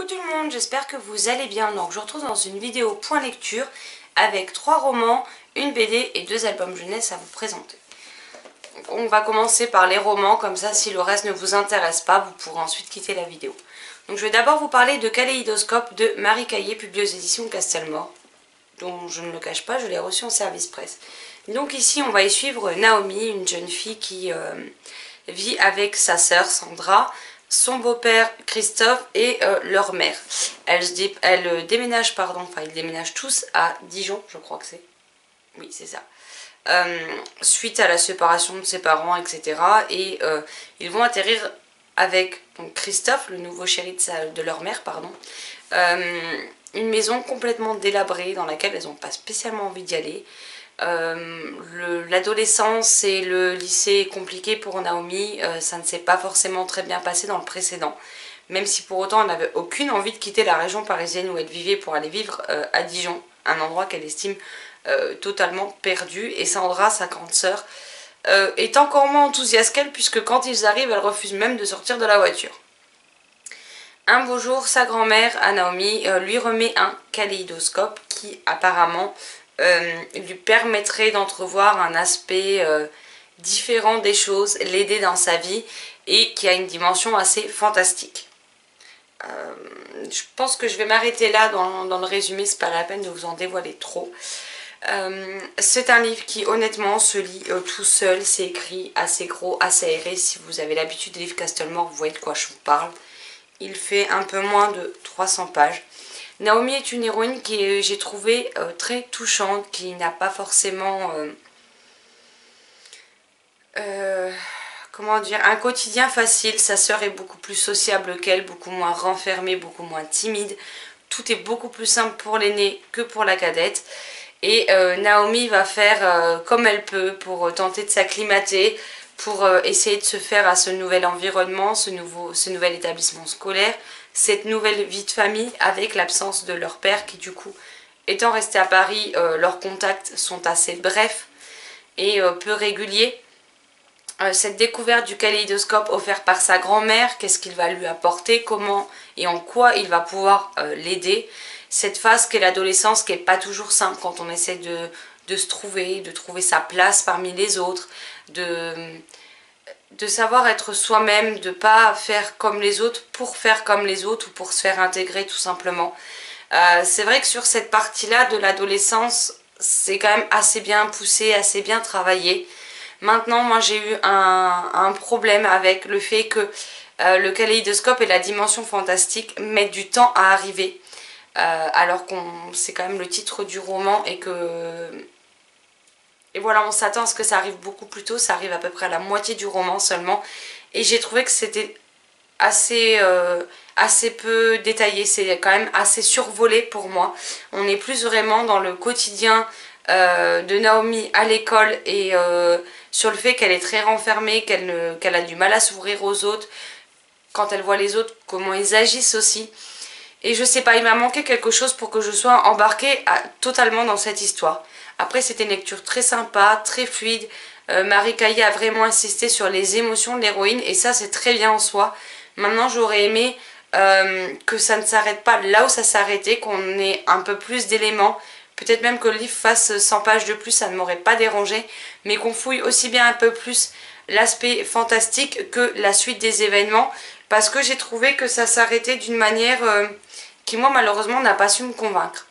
Coucou tout le monde, j'espère que vous allez bien. Donc je vous retrouve dans une vidéo point lecture avec 3 romans, une BD et 2 albums jeunesse à vous présenter. Donc, on va commencer par les romans, comme ça si le reste ne vous intéresse pas, vous pourrez ensuite quitter la vidéo. Donc je vais d'abord vous parler de Kaléidoscope de Marie Caillé, publié aux éditions Castelmore, dont je ne le cache pas, je l'ai reçu en service presse. Donc ici on va y suivre Naomi, une jeune fille qui vit avec sa sœur Sandra, son beau-père Christophe et leur mère. Ils déménagent tous à Dijon, je crois que c'est. Oui, c'est ça. Suite à la séparation de ses parents, etc. Et ils vont atterrir avec donc, Christophe, le nouveau chéri de leur mère, pardon. Une maison complètement délabrée dans laquelle elles n'ont pas spécialement envie d'y aller. L'adolescence et le lycée est compliqué pour Naomi, ça ne s'est pas forcément très bien passé dans le précédent, même si pour autant elle n'avait aucune envie de quitter la région parisienne où elle vivait pour aller vivre à Dijon, un endroit qu'elle estime totalement perdu. Et Sandra, sa grande sœur, est encore moins enthousiaste qu'elle, puisque quand ils arrivent, elle refuse même de sortir de la voiture. Un beau jour, sa grand-mère, à Naomi, lui remet un kaléidoscope qui apparemment lui permettrait d'entrevoir un aspect différent des choses, l'aider dans sa vie et qui a une dimension assez fantastique. Je pense que je vais m'arrêter là dans le résumé, c'est pas la peine de vous en dévoiler trop. C'est un livre qui honnêtement se lit tout seul, c'est écrit assez gros, assez aéré. Si vous avez l'habitude des livres Castelmore, vous voyez de quoi je vous parle. Il fait un peu moins de 300 pages. Naomi est une héroïne qui j'ai trouvé très touchante, qui n'a pas forcément comment dire, un quotidien facile. Sa sœur est beaucoup plus sociable qu'elle, beaucoup moins renfermée, beaucoup moins timide. Tout est beaucoup plus simple pour l'aînée que pour la cadette. Et Naomi va faire comme elle peut pour tenter de s'acclimater, pour essayer de se faire à ce nouvel environnement, ce nouvel établissement scolaire, cette nouvelle vie de famille avec l'absence de leur père qui du coup, étant resté à Paris, leurs contacts sont assez brefs et peu réguliers. Cette découverte du kaléidoscope offert par sa grand-mère, qu'est-ce qu'il va lui apporter, comment et en quoi il va pouvoir l'aider. Cette phase qu'est l'adolescence qui n'est pas toujours simple quand on essaie de se trouver, de trouver sa place parmi les autres, de savoir être soi-même, de ne pas faire comme les autres pour faire comme les autres ou pour se faire intégrer tout simplement. C'est vrai que sur cette partie-là de l'adolescence, c'est quand même assez bien poussé, assez bien travaillé. Maintenant, moi j'ai eu un problème avec le fait que le kaléidoscope et la dimension fantastique mettent du temps à arriver. Alors que c'est quand même le titre du roman et que... Et voilà, on s'attend à ce que ça arrive beaucoup plus tôt, ça arrive à peu près à la moitié du roman seulement. Et j'ai trouvé que c'était assez peu détaillé, c'est quand même assez survolé pour moi. On est plus vraiment dans le quotidien de Naomi à l'école et sur le fait qu'elle est très renfermée, qu'elle a du mal à s'ouvrir aux autres, quand elle voit les autres, comment ils agissent aussi. Et je sais pas, il m'a manqué quelque chose pour que je sois embarquée totalement dans cette histoire. Après, c'était une lecture très sympa, très fluide. Marie Caillé a vraiment insisté sur les émotions de l'héroïne et ça, c'est très bien en soi. Maintenant, j'aurais aimé que ça ne s'arrête pas là où ça s'arrêtait, qu'on ait un peu plus d'éléments. Peut-être même que le livre fasse 100 pages de plus, ça ne m'aurait pas dérangé. Mais qu'on fouille aussi bien un peu plus l'aspect fantastique que la suite des événements. Parce que j'ai trouvé que ça s'arrêtait d'une manière qui, moi, malheureusement, n'a pas su me convaincre.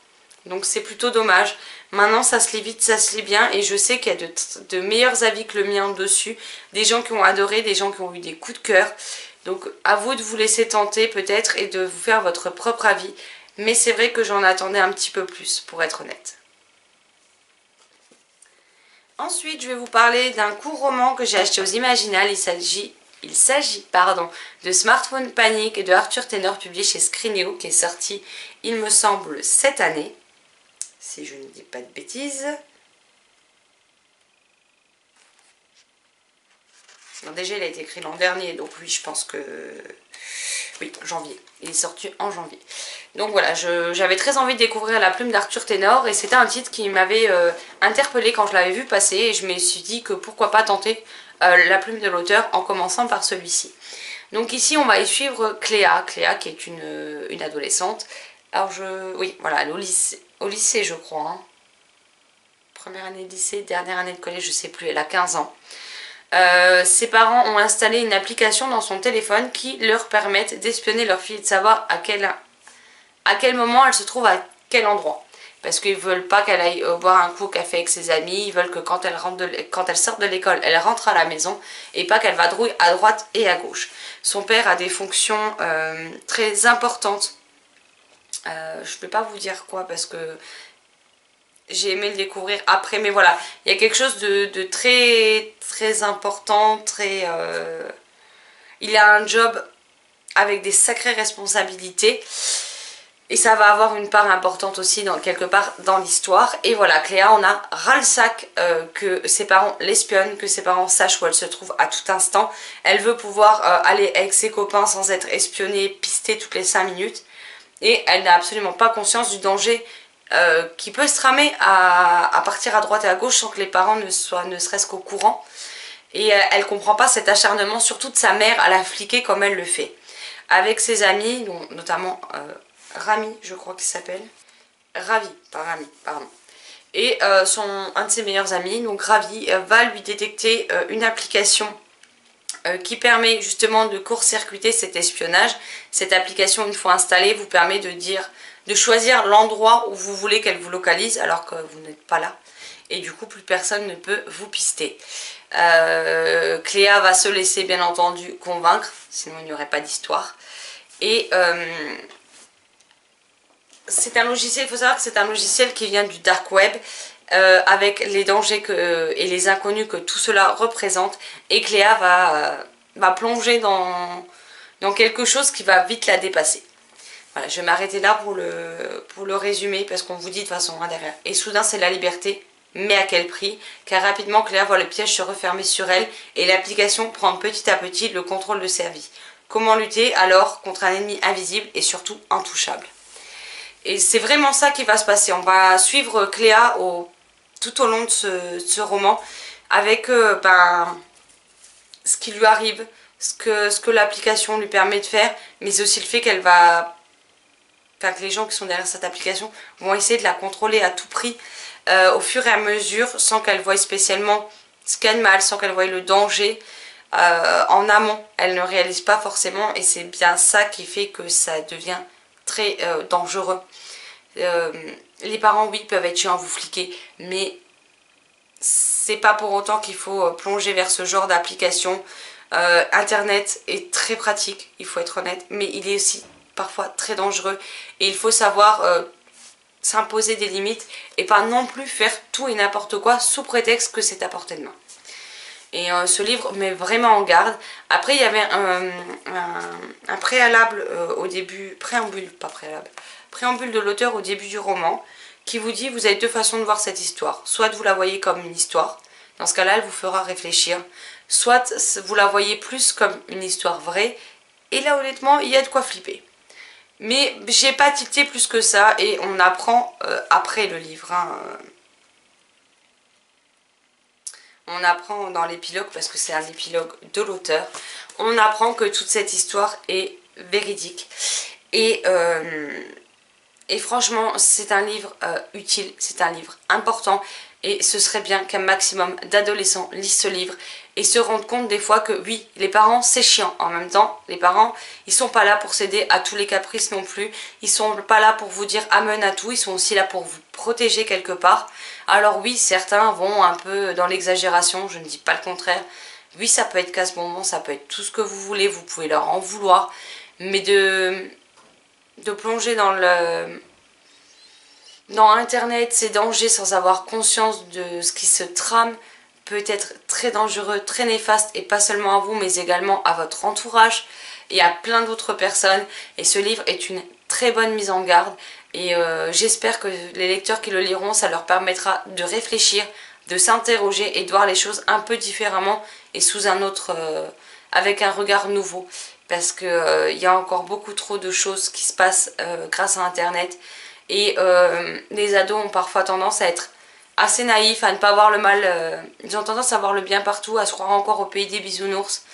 Donc c'est plutôt dommage. Maintenant ça se lit vite, ça se lit bien et je sais qu'il y a de meilleurs avis que le mien dessus. Des gens qui ont adoré, des gens qui ont eu des coups de cœur. Donc à vous de vous laisser tenter peut-être et de vous faire votre propre avis. Mais c'est vrai que j'en attendais un petit peu plus pour être honnête. Ensuite je vais vous parler d'un court roman que j'ai acheté aux Imaginales. Il s'agit de Smartphone Panic de Arthur Tenor, publié chez Scrinéo, qui est sorti, il me semble, cette année. Si je ne dis pas de bêtises. Non, déjà, il a été écrit l'an dernier, donc oui, je pense que... Oui, janvier. Il est sorti en janvier. Donc voilà, j'avais très envie de découvrir La Plume d'Arthur Tenor, et c'était un titre qui m'avait interpellée quand je l'avais vu passer, et je me suis dit que pourquoi pas tenter La Plume de l'auteur en commençant par celui-ci. Donc ici on va y suivre Cléa, qui est une adolescente. Alors oui voilà, elle est au lycée je crois. Hein. Première année de lycée, dernière année de collège, je sais plus, elle a 15 ans. Ses parents ont installé une application dans son téléphone qui leur permettent d'espionner leur fille et de savoir à quel moment elle se trouve à quel endroit. Parce qu'ils ne veulent pas qu'elle aille boire un coup au café avec ses amis, ils veulent que quand elle sort de l'école, elle rentre à la maison et pas qu'elle vadrouille à droite et à gauche. Son père a des fonctions très importantes. Je ne vais pas vous dire quoi parce que j'ai aimé le découvrir après, mais voilà, il y a quelque chose de très très important, il a un job avec des sacrées responsabilités. Et ça va avoir une part importante aussi quelque part dans l'histoire. Et voilà, Cléa, on a ras le sac que ses parents l'espionnent, que ses parents sachent où elle se trouve à tout instant. Elle veut pouvoir aller avec ses copains sans être espionnée, pistée toutes les 5 minutes. Et elle n'a absolument pas conscience du danger qui peut se tramer à partir à droite et à gauche sans que les parents ne soient ne serait-ce qu'au courant. Et elle comprend pas cet acharnement, surtout de sa mère, à la fliquer comme elle le fait. Avec ses amis, dont notamment... Rami, je crois qu'il s'appelle. Ravi, pas Rami, pardon. Et un de ses meilleurs amis, donc Ravi, va lui détecter une application qui permet justement de court-circuiter cet espionnage. Cette application, une fois installée, vous permet de choisir l'endroit où vous voulez qu'elle vous localise alors que vous n'êtes pas là. Et du coup, plus personne ne peut vous pister. Cléa va se laisser bien entendu convaincre, sinon il n'y aurait pas d'histoire. Et... c'est un logiciel, il faut savoir que c'est un logiciel qui vient du dark web avec les dangers et les inconnus que tout cela représente. Et Cléa va plonger dans quelque chose qui va vite la dépasser. Voilà, je vais m'arrêter là pour le résumer parce qu'on vous dit de toute façon derrière. Et soudain c'est la liberté, mais à quel prix? Car rapidement Cléa voit le piège se refermer sur elle et l'application prend petit à petit le contrôle de sa vie. Comment lutter alors contre un ennemi invisible et surtout intouchable? Et c'est vraiment ça qui va se passer. On va suivre Cléa tout au long de ce roman avec ce qui lui arrive, ce que l'application lui permet de faire, mais aussi le fait que les gens qui sont derrière cette application vont essayer de la contrôler à tout prix au fur et à mesure sans qu'elle voie spécialement ce qu'elle a mal, sans qu'elle voie le danger. En amont, elle ne réalise pas forcément et c'est bien ça qui fait que ça devient très dangereux. Les parents, oui, peuvent être chiants à vous fliquer, mais c'est pas pour autant qu'il faut plonger vers ce genre d'application. Internet est très pratique, il faut être honnête, mais il est aussi parfois très dangereux et il faut savoir s'imposer des limites et pas non plus faire tout et n'importe quoi sous prétexte que c'est à portée de main. Et ce livre met vraiment en garde. Après il y avait un préalable au début, préambule de l'auteur au début du roman qui vous dit vous avez deux façons de voir cette histoire. Soit vous la voyez comme une histoire, dans ce cas là elle vous fera réfléchir, soit vous la voyez plus comme une histoire vraie et là honnêtement il y a de quoi flipper. Mais j'ai pas tilté plus que ça et on apprend après le livre. On apprend dans l'épilogue, parce que c'est un épilogue de l'auteur, on apprend que toute cette histoire est véridique. Et franchement, c'est un livre utile, c'est un livre important. Et ce serait bien qu'un maximum d'adolescents lisent ce livre et se rendent compte des fois que oui, les parents c'est chiant. En même temps, les parents, ils sont pas là pour céder à tous les caprices non plus. Ils sont pas là pour vous dire amen à tout, ils sont aussi là pour vous protéger quelque part. Alors oui, certains vont un peu dans l'exagération, je ne dis pas le contraire. Oui, ça peut être casse-bonbon, ça peut être tout ce que vous voulez, vous pouvez leur en vouloir. Mais de plonger dans Internet, ces dangers sans avoir conscience de ce qui se trame peut être très dangereux, très néfaste et pas seulement à vous mais également à votre entourage et à plein d'autres personnes. Et ce livre est une très bonne mise en garde et j'espère que les lecteurs qui le liront, ça leur permettra de réfléchir, de s'interroger et de voir les choses un peu différemment et sous un autre, avec un regard nouveau. Parce qu'il y a encore beaucoup trop de choses qui se passent grâce à Internet. Et les ados ont parfois tendance à être assez naïfs, à ne pas voir le mal. Ils ont tendance à voir le bien partout, à se croire encore au pays des bisounours.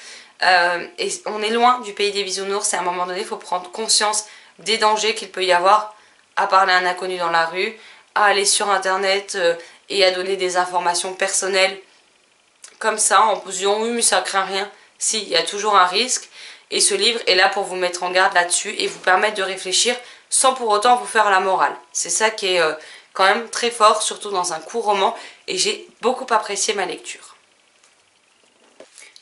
Et on est loin du pays des bisounours et à un moment donné il faut prendre conscience des dangers qu'il peut y avoir à parler à un inconnu dans la rue, à aller sur internet et à donner des informations personnelles comme ça en se disant oui mais ça craint rien. Si, il y a toujours un risque et ce livre est là pour vous mettre en garde là-dessus et vous permettre de réfléchir sans pour autant vous faire la morale. C'est ça qui est quand même très fort, surtout dans un court roman, et j'ai beaucoup apprécié ma lecture.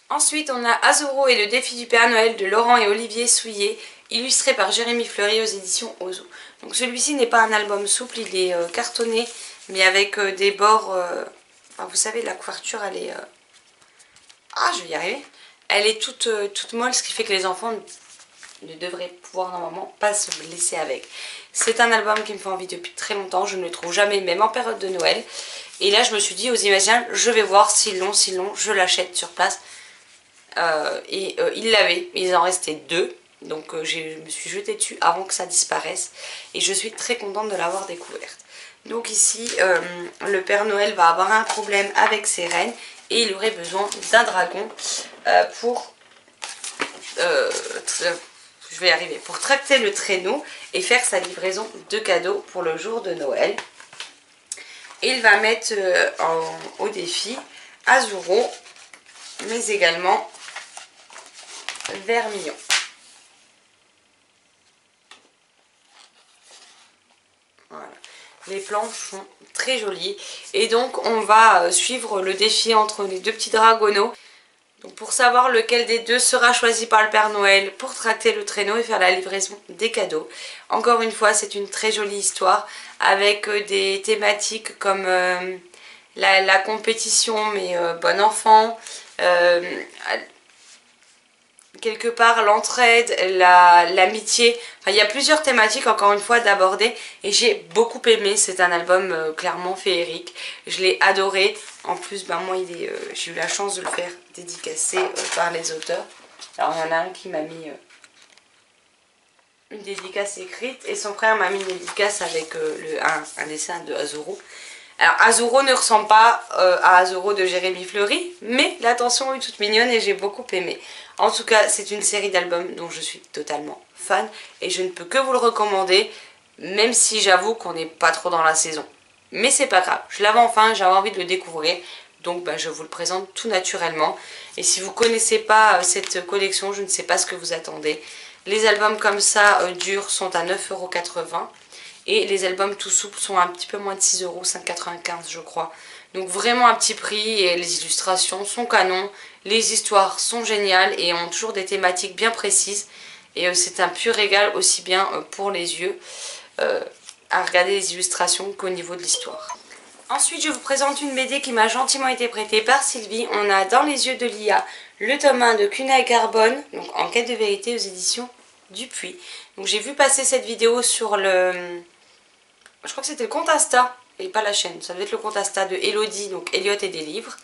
Ensuite, on a Azuro et le défi du Père Noël de Laurent et Olivier Souillet, illustré par Jérémy Fleury aux éditions Ozo. Donc celui-ci n'est pas un album souple, il est cartonné, mais avec des bords... enfin, vous savez, la couverture, elle est... Ah, je vais y arriver. Elle est toute molle, ce qui fait que les enfants ne devraient pouvoir normalement pas se blesser avec. C'est un album qui me fait envie depuis très longtemps, je ne le trouve jamais, même en période de Noël. Et là, je me suis dit aux Imaginables, je vais voir s'ils l'ont, je l'achète sur place. Ils l'avaient, il en restait 2. Donc je me suis jetée dessus avant que ça disparaisse. Et je suis très contente de l'avoir découverte. Donc ici, le Père Noël va avoir un problème avec ses reines. Et il aurait besoin d'un dragon pour... je vais y arriver. Pour tracter le traîneau et faire sa livraison de cadeaux pour le jour de Noël. Et il va mettre au défi Azuro, mais également Vermillon. Voilà. Les planches sont très jolies. Et donc on va suivre le défi entre les 2 petits dragonneaux. Donc pour savoir lequel des 2 sera choisi par le Père Noël pour tracter le traîneau et faire la livraison des cadeaux. Encore une fois, c'est une très jolie histoire avec des thématiques comme la compétition, mais bon enfant, quelque part l'entraide, l'amitié. Enfin, il y a plusieurs thématiques encore une fois d'aborder et j'ai beaucoup aimé. C'est un album clairement féerique. Je l'ai adoré. En plus, ben, moi j'ai eu la chance de le faire dédicacé par les auteurs. Alors il y en a un qui m'a mis une dédicace écrite et son frère m'a mis une dédicace avec un dessin de Azuro. Alors Azuro ne ressemble pas à Azuro de Jérémy Fleury, mais l'attention est toute mignonne et j'ai beaucoup aimé. En tout cas, c'est une série d'albums dont je suis totalement fan et je ne peux que vous le recommander, même si j'avoue qu'on n'est pas trop dans la saison. Mais c'est pas grave, je l'avais enfin, j'avais envie de le découvrir, donc bah, je vous le présente tout naturellement. Et si vous ne connaissez pas cette collection, je ne sais pas ce que vous attendez. Les albums comme ça durs sont à 9,80 € et les albums tout souples sont à un petit peu moins de 6 €, 5,95 € je crois. Donc vraiment un petit prix et les illustrations sont canons, les histoires sont géniales et ont toujours des thématiques bien précises. Et c'est un pur régal aussi bien pour les yeux à regarder les illustrations qu'au niveau de l'histoire. Ensuite, je vous présente une BD qui m'a gentiment été prêtée par Sylvie. On a Dans les yeux de Lia, le tome 1 de Cunha Carbone, donc En quête de vérité aux éditions Dupuis. Donc j'ai vu passer cette vidéo sur le... Je crois que c'était le compte Insta, et pas la chaîne. Ça devait être le compte Insta de Elodie, donc Elliot et des livres.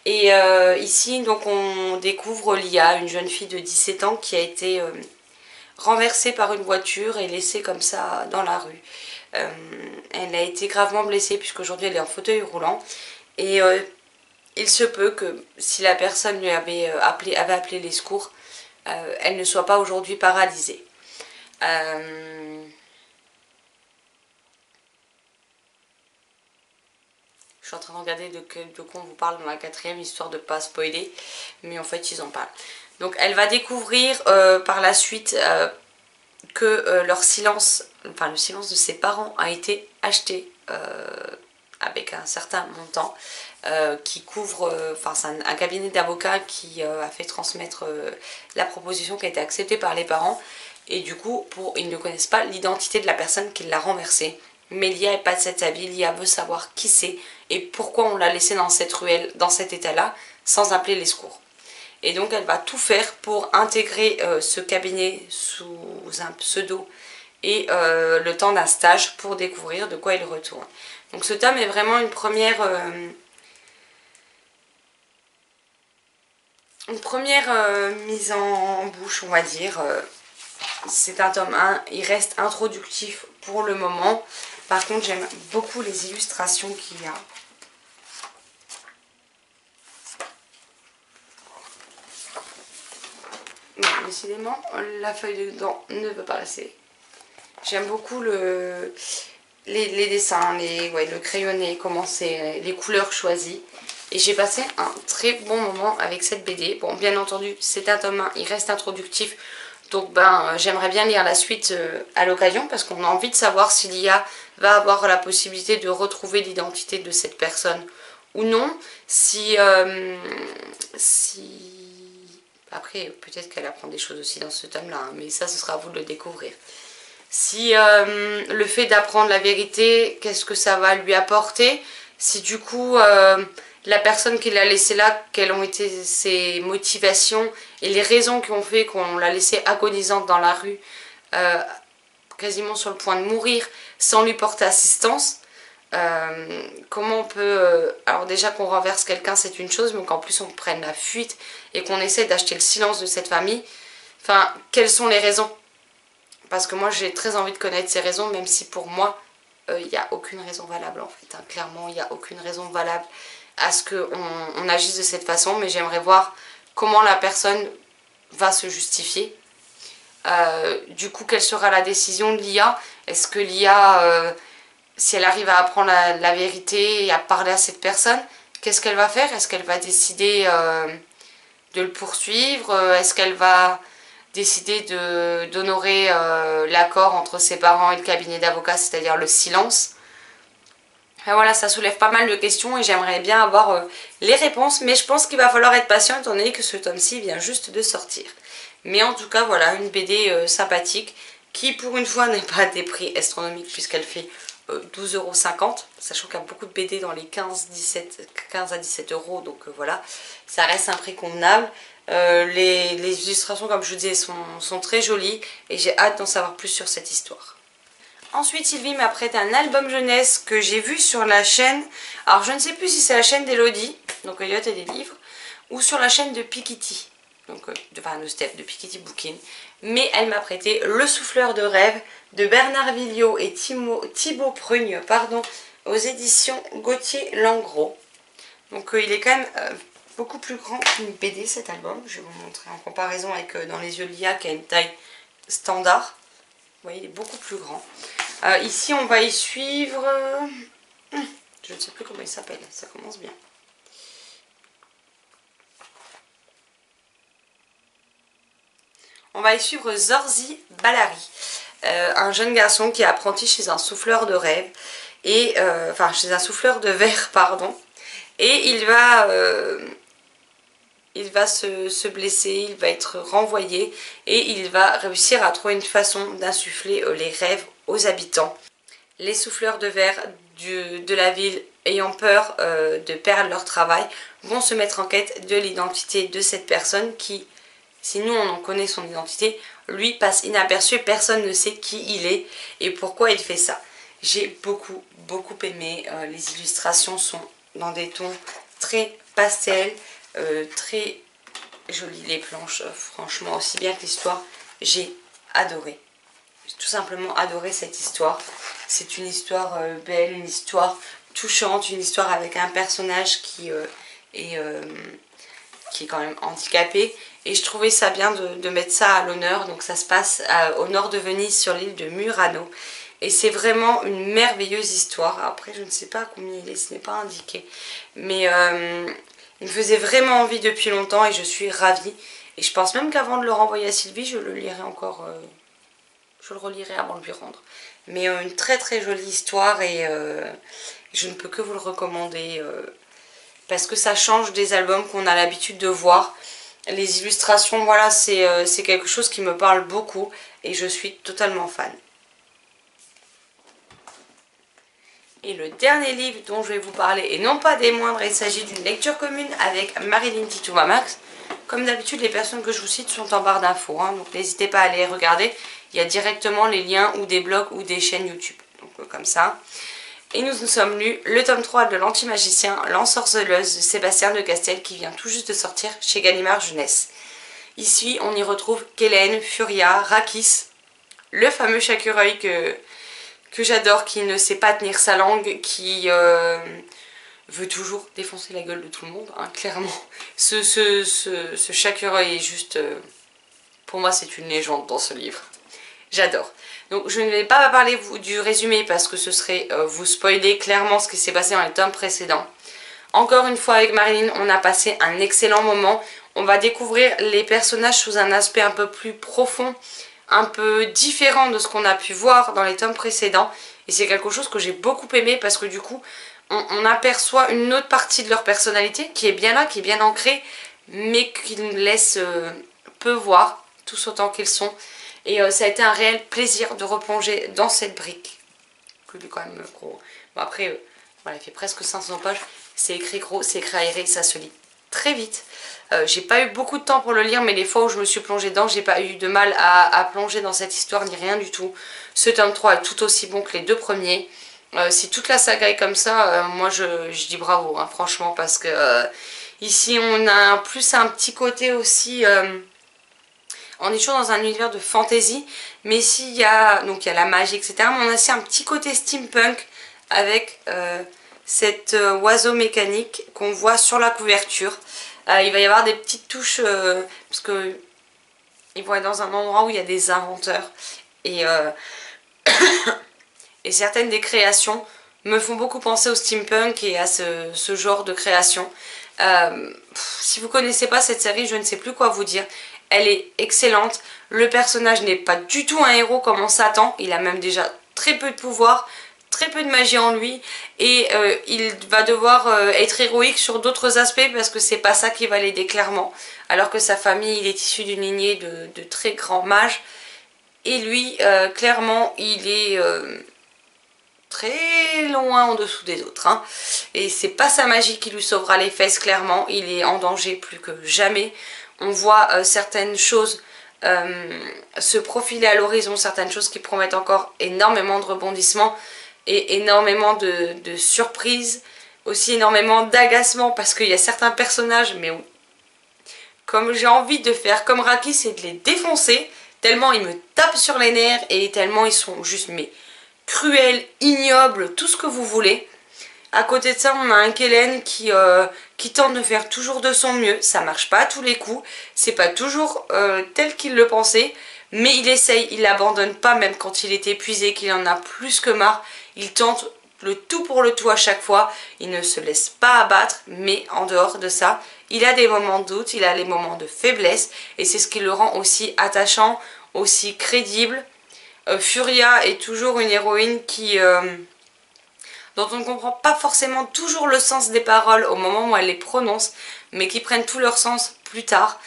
Et ici, donc on découvre Lia, une jeune fille de 17 ans qui a été renversée par une voiture et laissée comme ça dans la rue. Elle a été gravement blessée puisqu'aujourd'hui elle est en fauteuil roulant. Et il se peut que si la personne lui avait appelé les secours, elle ne soit pas aujourd'hui paralysée. Je suis en train de regarder de quoi on vous parle dans la 4e, histoire de ne pas spoiler, mais en fait ils en parlent. Donc elle va découvrir par la suite que leur silence, enfin le silence de ses parents a été acheté avec un certain montant qui couvre, enfin c'est un cabinet d'avocats qui a fait transmettre la proposition qui a été acceptée par les parents. Et du coup, ils ne connaissent pas l'identité de la personne qui l'a renversée. Mais Lia n'est pas de cet avis, Lia veut savoir qui c'est et pourquoi on l'a laissée dans cette ruelle, dans cet état-là, sans appeler les secours. Et donc elle va tout faire pour intégrer ce cabinet sous un pseudo et le temps d'un stage pour découvrir de quoi il retourne. Donc ce tome est vraiment une première mise en bouche, on va dire. C'est un tome 1, il reste introductif pour le moment. Par contre, j'aime beaucoup les illustrations qu'il y a. Bon, décidément, la feuille dedans ne veut pas rester. J'aime beaucoup les dessins, le crayonné, comment c'est, les couleurs choisies. Et j'ai passé un très bon moment avec cette BD. Bon, bien entendu, c'est un tome 1, il reste introductif. Donc j'aimerais bien lire la suite à l'occasion parce qu'on a envie de savoir si l'IA va avoir la possibilité de retrouver l'identité de cette personne ou non. Après, peut-être qu'elle apprend des choses aussi dans ce tome-là, hein, mais ça, ce sera à vous de le découvrir. Si le fait d'apprendre la vérité, qu'est-ce que ça va lui apporter? Si du coup, la personne qui l'a laissé là, quelles ont été ses motivations et les raisons qui ont fait qu'on l'a laissée agonisante dans la rue, quasiment sur le point de mourir, sans lui porter assistance. Comment on peut... alors déjà qu'on renverse quelqu'un, c'est une chose, mais qu'en plus on prenne la fuite et qu'on essaie d'acheter le silence de cette famille. Enfin, quelles sont les raisons? Parce que moi j'ai très envie de connaître ces raisons, même si pour moi il n'y a aucune raison valable en fait, hein. Clairement il n'y a aucune raison valable à ce qu'on agisse de cette façon, mais j'aimerais voir comment la personne va se justifier. Du coup, quelle sera la décision de l'IA? Est-ce que l'IA, si elle arrive à apprendre la vérité et à parler à cette personne, qu'est-ce qu'elle va faire? Est-ce qu'elle va décider de le poursuivre? Est-ce qu'elle va décider d'honorer l'accord entre ses parents et le cabinet d'avocats, c'est-à-dire le silence? Et voilà, ça soulève pas mal de questions et j'aimerais bien avoir les réponses, mais je pense qu'il va falloir être patient étant donné que ce tome-ci vient juste de sortir. Mais en tout cas, voilà, une BD sympathique qui pour une fois n'est pas à des prix astronomiques puisqu'elle fait 12,50 €, sachant qu'il y a beaucoup de BD dans les 15 à 17 €, donc voilà, ça reste un prix convenable. Les illustrations, comme je vous disais, sont très jolies et j'ai hâte d'en savoir plus sur cette histoire. Ensuite, Sylvie m'a prêté un album jeunesse que j'ai vu sur la chaîne, alors je ne sais plus si c'est la chaîne d'Elodie, donc Elliot et des livres, ou sur la chaîne de Pikitty, donc de Steph, de Pikitty Booking, mais elle m'a prêté Le Souffleur de rêve de Bernard Villot et Thibaut Prugne, pardon, aux éditions Gauthier-Langros. Donc il est quand même beaucoup plus grand qu'une BD cet album, je vais vous montrer en comparaison avec Dans les yeux de Lia qui a une taille standard. Vous voyez, il est beaucoup plus grand. Ici, on va y suivre... je ne sais plus comment il s'appelle, ça commence bien. On va y suivre Zorzi Ballari, un jeune garçon qui est apprenti chez un souffleur de rêve, et enfin chez un souffleur de verre, pardon. Et il va se blesser, il va être renvoyé et il va réussir à trouver une façon d'insuffler les rêves aux habitants. Les souffleurs de verre de la ville, ayant peur de perdre leur travail, vont se mettre en quête de l'identité de cette personne qui, si nous on en connaît son identité, lui passe inaperçu, personne ne sait qui il est et pourquoi il fait ça. J'ai beaucoup aimé, les illustrations sont dans des tons très pastels, très jolies les planches, franchement aussi bien que l'histoire, j'ai adoré. J'ai tout simplement adoré cette histoire. C'est une histoire belle, une histoire touchante, une histoire avec un personnage qui est quand même handicapé. Et je trouvais ça bien de mettre ça à l'honneur. Donc ça se passe au nord de Venise sur l'île de Murano. Et c'est vraiment une merveilleuse histoire. Après je ne sais pas combien il est, ce n'est pas indiqué. Mais il me faisait vraiment envie depuis longtemps et je suis ravie. Et je pense même qu'avant de le renvoyer à Sylvie, je le lirai encore... je le relirai avant de lui rendre. Mais une très jolie histoire et je ne peux que vous le recommander parce que ça change des albums qu'on a l'habitude de voir. Les illustrations, voilà, c'est quelque chose qui me parle beaucoup et je suis totalement fan. Et le dernier livre dont je vais vous parler, et non pas des moindres, il s'agit d'une lecture commune avec Marilyn Titoumamax. Comme d'habitude, les personnes que je vous cite sont en barre d'infos, hein, donc n'hésitez pas à aller regarder. Il y a directement les liens ou des blogs ou des chaînes YouTube, donc comme ça. Et nous sommes lus le tome 3 de L'Antimagicien, l'ensorceleuse de Sébastien de Castel qui vient tout juste de sortir chez Gallimard Jeunesse. Ici, on y retrouve Kellen, Furia, Rakis, le fameux Chaquereuil que j'adore, qui ne sait pas tenir sa langue, qui veut toujours défoncer la gueule de tout le monde, hein, clairement. Ce Chaquereuil est juste Pour moi, c'est une légende dans ce livre. J'adore. Donc je ne vais pas parler du résumé parce que ce serait vous spoiler clairement ce qui s'est passé dans les tomes précédents. Encore une fois avec Marilyn, on a passé un excellent moment. On va découvrir les personnages sous un aspect un peu plus profond, un peu différent de ce qu'on a pu voir dans les tomes précédents. Et c'est quelque chose que j'ai beaucoup aimé parce que du coup, on aperçoit une autre partie de leur personnalité qui est bien là, qui est bien ancrée, mais qui nous laisse peu voir, tous autant qu'ils sont. Et ça a été un réel plaisir de replonger dans cette brique. Il est quand même gros. Bon après, voilà, il fait presque 500 pages. C'est écrit gros, c'est écrit aéré, ça se lit très vite. J'ai pas eu beaucoup de temps pour le lire, mais les fois où je me suis plongée dedans, j'ai pas eu de mal à plonger dans cette histoire ni rien du tout. Ce tome 3 est tout aussi bon que les deux premiers. Si toute la saga est comme ça, moi je dis bravo, hein, franchement, parce que ici on a plus un petit côté aussi... on est toujours dans un univers de fantasy, mais ici il y a la magie, etc. Mais on a aussi un petit côté steampunk avec cet oiseau mécanique qu'on voit sur la couverture. Il va y avoir des petites touches, parce que ils vont être dans un endroit où il y a des inventeurs. Et, et certaines des créations me font beaucoup penser au steampunk et à ce genre de création. Si vous ne connaissez pas cette série, je ne sais plus quoi vous dire. Elle est excellente. Le personnage n'est pas du tout un héros comme on s'attend. Il a même déjà très peu de pouvoir, très peu de magie en lui. Et il va devoir être héroïque sur d'autres aspects parce que c'est pas ça qui va l'aider clairement. Alors que sa famille, il est issu d'une lignée de très grands mages. Et lui, clairement, il est très loin en dessous des autres. Hein. Et c'est pas sa magie qui lui sauvera les fesses, clairement. Il est en danger plus que jamais. On voit certaines choses se profiler à l'horizon, certaines choses qui promettent encore énormément de rebondissements et énormément de surprises, aussi énormément d'agacement parce qu'il y a certains personnages, mais comme j'ai envie de faire comme Raki, c'est de les défoncer, tellement ils me tapent sur les nerfs et tellement ils sont juste cruels, ignobles, tout ce que vous voulez. À côté de ça, on a un Kellen qui tente de faire toujours de son mieux. Ça marche pas à tous les coups. C'est pas toujours tel qu'il le pensait. Mais il essaye, il l'abandonne pas même quand il est épuisé, qu'il en a plus que marre. Il tente le tout pour le tout à chaque fois. Il ne se laisse pas abattre. Mais en dehors de ça, il a des moments de doute, il a des moments de faiblesse. Et c'est ce qui le rend aussi attachant, aussi crédible. Furia est toujours une héroïne dont on ne comprend pas forcément toujours le sens des paroles au moment où elle les prononce, mais qui prennent tout leur sens plus tard.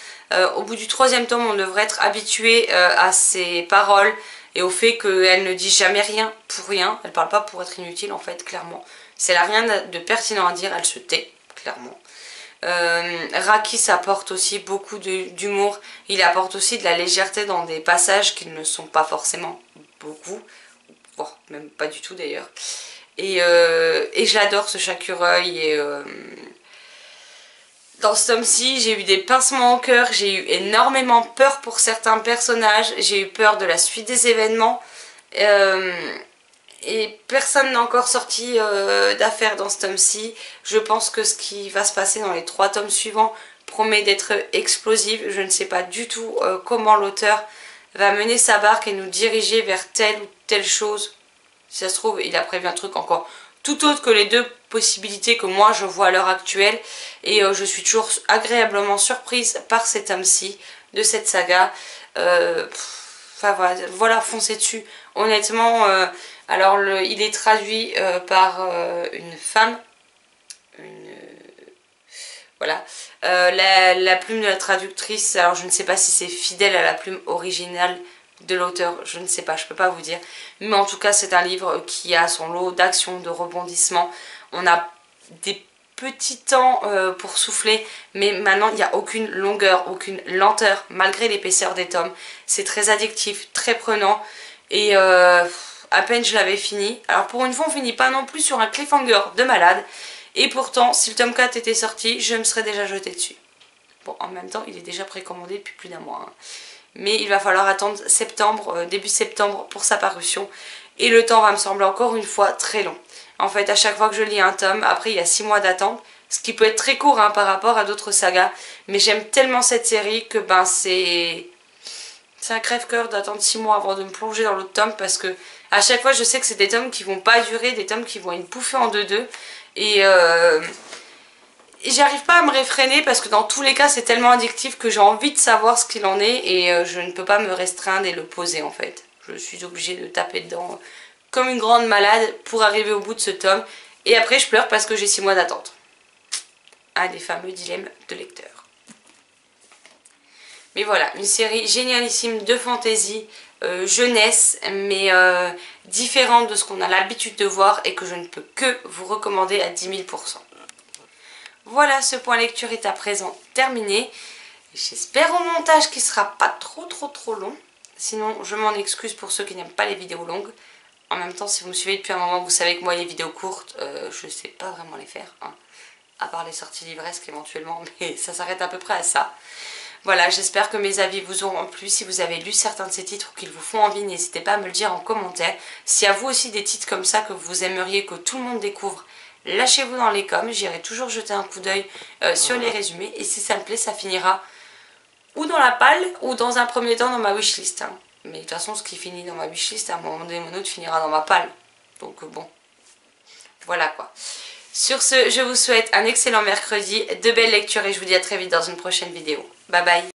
Au bout du 3e tome, on devrait être habitué à ses paroles et au fait qu'elle ne dit jamais rien pour rien. Elle ne parle pas pour être inutile en fait, clairement. Si elle n'a rien de pertinent à dire, elle se tait, clairement. Raki apporte aussi beaucoup d'humour. Il apporte aussi de la légèreté dans des passages qui ne sont pas forcément beaucoup. Bon, même pas du tout d'ailleurs. Et j'adore ce Chakureuil. Et dans ce tome-ci, j'ai eu des pincements au cœur. J'ai eu énormément peur pour certains personnages. J'ai eu peur de la suite des événements. Et personne n'a encore sorti d'affaires dans ce tome-ci. Je pense que ce qui va se passer dans les 3 tomes suivants promet d'être explosif. Je ne sais pas du tout comment l'auteur va mener sa barque et nous diriger vers telle ou telle chose. Si ça se trouve, il a prévu un truc encore tout autre que les 2 possibilités que moi je vois à l'heure actuelle. Et je suis toujours agréablement surprise par cet tome-ci, de cette saga. Enfin voilà, foncez dessus. Honnêtement, alors il est traduit par une femme. Voilà. La plume de la traductrice, alors je ne sais pas si c'est fidèle à la plume originale de l'auteur, je ne sais pas, je peux pas vous dire. Mais en tout cas, c'est un livre qui a son lot d'action, de rebondissements. On a des petits temps pour souffler, mais maintenant il n'y a aucune longueur, aucune lenteur, malgré l'épaisseur des tomes. C'est très addictif, très prenant, et à peine je l'avais fini. Alors pour une fois, on finit pas non plus sur un cliffhanger de malade, et pourtant, si le tome 4 était sorti, je me serais déjà jetée dessus. Bon, en même temps, il est déjà précommandé depuis plus d'un mois, hein. Mais il va falloir attendre septembre, début septembre pour sa parution. Et le temps va me sembler encore une fois très long. En fait, à chaque fois que je lis un tome, après il y a 6 mois d'attente. Ce qui peut être très court hein, par rapport à d'autres sagas. Mais j'aime tellement cette série que ben c'est C'est un crève-cœur d'attendre 6 mois avant de me plonger dans l'autre tome parce que à chaque fois je sais que c'est des tomes qui vont pas durer, des tomes qui vont être bouffés en deux-deux. Et j'arrive pas à me réfréner parce que dans tous les cas c'est tellement addictif que j'ai envie de savoir ce qu'il en est et je ne peux pas me restreindre et le poser en fait. Je suis obligée de taper dedans comme une grande malade pour arriver au bout de ce tome. Et après je pleure parce que j'ai 6 mois d'attente. Un des fameux dilemmes de lecteur. Mais voilà, une série génialissime de fantasy, jeunesse, mais différente de ce qu'on a l'habitude de voir et que je ne peux que vous recommander à 10 000%. Voilà, ce point lecture est à présent terminé. J'espère au montage qu'il ne sera pas trop long. Sinon, je m'en excuse pour ceux qui n'aiment pas les vidéos longues. En même temps, si vous me suivez depuis un moment, vous savez que moi, les vidéos courtes, je ne sais pas vraiment les faire. Hein. À part les sorties livresques éventuellement, mais ça s'arrête à peu près à ça. Voilà, j'espère que mes avis vous auront plu. Si vous avez lu certains de ces titres ou qu'ils vous font envie, n'hésitez pas à me le dire en commentaire. Si à vous aussi des titres comme ça que vous aimeriez que tout le monde découvre, lâchez-vous dans les coms. J'irai toujours jeter un coup d'œil sur les résumés. Et si ça me plaît, ça finira ou dans la palle ou dans un premier temps dans ma wishlist. Hein. Mais de toute façon, ce qui finit dans ma wishlist, à un moment donné, mon autre finira dans ma palle. Donc bon, voilà quoi. Sur ce, je vous souhaite un excellent mercredi, de belles lectures et je vous dis à très vite dans une prochaine vidéo. Bye bye.